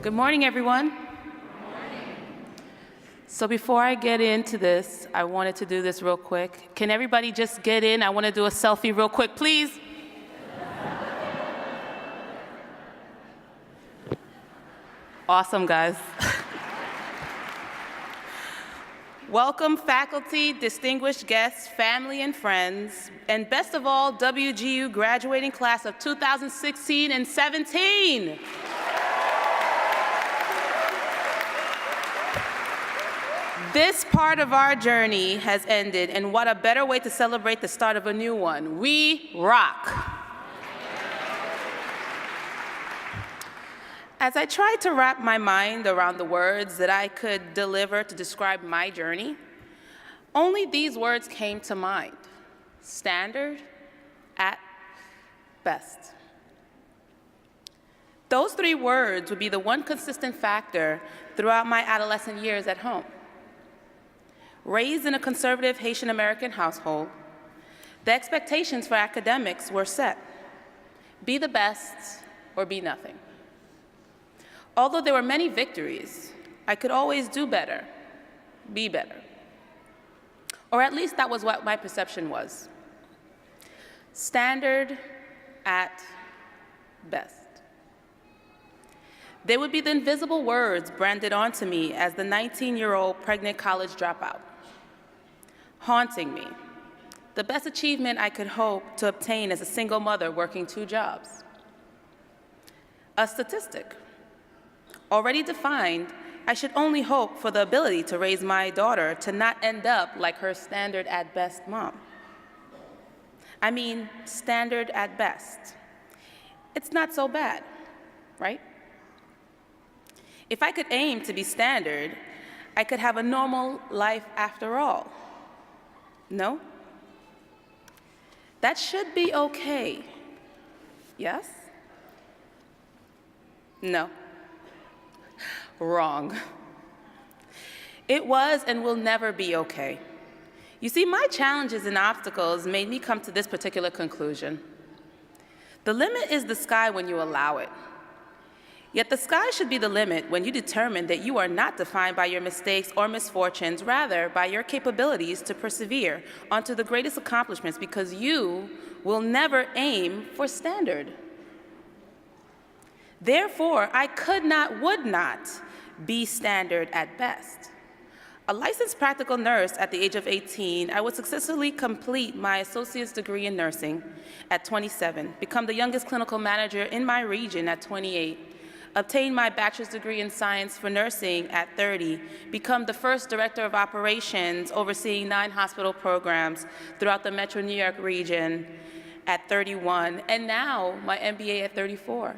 Good morning, everyone. So before I get into this, I wanted to do this real quick. Can everybody just get in? I want to do a selfie real quick, please. Awesome, guys. Welcome, faculty, distinguished guests, family and friends, and best of all, WGU graduating class of 2016 and 17. This part of our journey has ended, and what a better way to celebrate the start of a new one. We rock. As I tried to wrap my mind around the words that I could deliver to describe my journey, only these words came to mind: standard at best. Those three words would be the one consistent factor throughout my adolescent years at home. Raised in a conservative Haitian American household, the expectations for academics were set: be the best or be nothing. Although there were many victories, I could always do better, be better. Or at least that was what my perception was. Standard at best. They would be the invisible words branded onto me as the 19-year-old pregnant college dropout, haunting me, the best achievement I could hope to obtain as a single mother working 2 jobs. A statistic. Already defined, I should only hope for the ability to raise my daughter to not end up like her standard at best mom. I mean, standard at best. It's not so bad, right? If I could aim to be standard, I could have a normal life after all. No? That should be okay. Yes? No. Wrong. It was and will never be okay. You see, my challenges and obstacles made me come to this particular conclusion. The limit is the sky when you allow it. Yet the sky should be the limit when you determine that you are not defined by your mistakes or misfortunes, rather by your capabilities to persevere onto the greatest accomplishments, because you will never aim for standard. Therefore, I could not, would not be standard at best. A licensed practical nurse at the age of 18, I would successfully complete my associate's degree in nursing at 27, become the youngest clinical manager in my region at 28, obtain my bachelor's degree in science for nursing at 30, become the first director of operations overseeing 9 hospital programs throughout the Metro New York region at 31, and now my MBA at 34.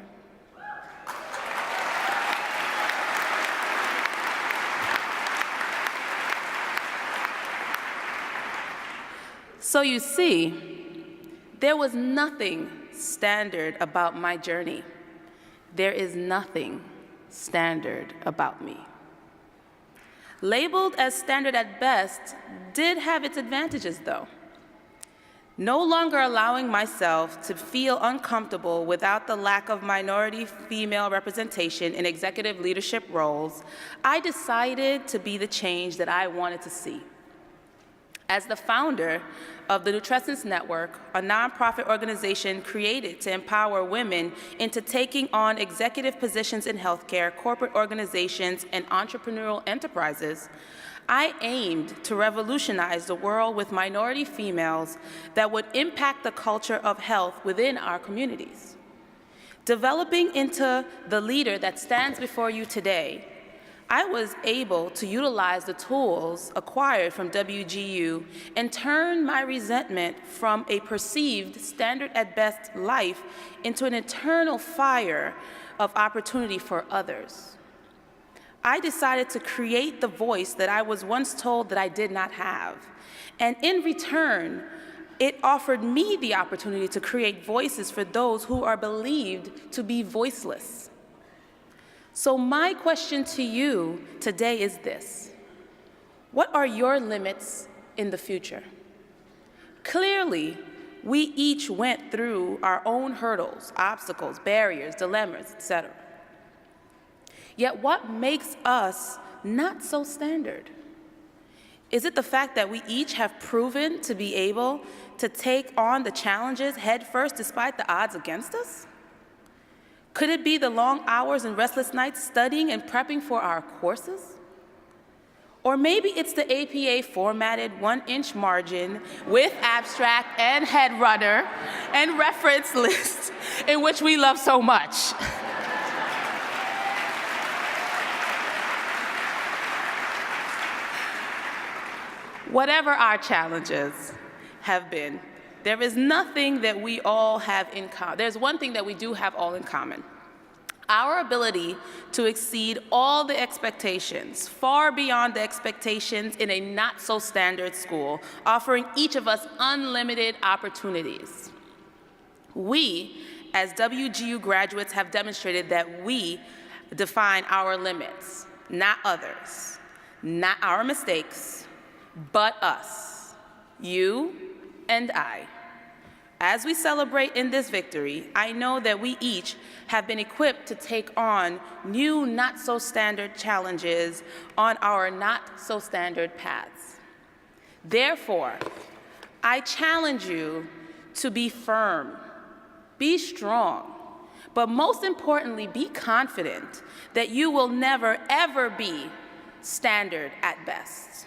So you see, there was nothing standard about my journey. There is nothing standard about me. Labeled as standard at best did have its advantages, though. No longer allowing myself to feel uncomfortable without the lack of minority female representation in executive leadership roles, I decided to be the change that I wanted to see. As the founder of the Nutrescence Network, a nonprofit organization created to empower women into taking on executive positions in healthcare, corporate organizations, and entrepreneurial enterprises, I aimed to revolutionize the world with minority females that would impact the culture of health within our communities. Developing into the leader that stands before you today, I was able to utilize the tools acquired from WGU and turn my resentment from a perceived standard at best life into an eternal fire of opportunity for others. I decided to create the voice that I was once told that I did not have. And in return, it offered me the opportunity to create voices for those who are believed to be voiceless. So my question to you today is this: what are your limits in the future? Clearly, we each went through our own hurdles, obstacles, barriers, dilemmas, etc. Yet what makes us not so standard? Is it the fact that we each have proven to be able to take on the challenges head first despite the odds against us? Could it be the long hours and restless nights studying and prepping for our courses? Or maybe it's the APA formatted 1-inch margin with abstract and head runner and reference list in which we love so much. Whatever our challenges have been, there is nothing that we all have in common. There's one thing that we do have all in common. Our ability to exceed all the expectations, far beyond the expectations in a not-so-standard school, offering each of us unlimited opportunities. We, as WGU graduates, have demonstrated that we define our limits, not others, not our mistakes, but us, you and I. As we celebrate in this victory, I know that we each have been equipped to take on new not-so-standard challenges on our not-so-standard paths. Therefore, I challenge you to be firm, be strong, but most importantly, be confident that you will never, ever be standard at best.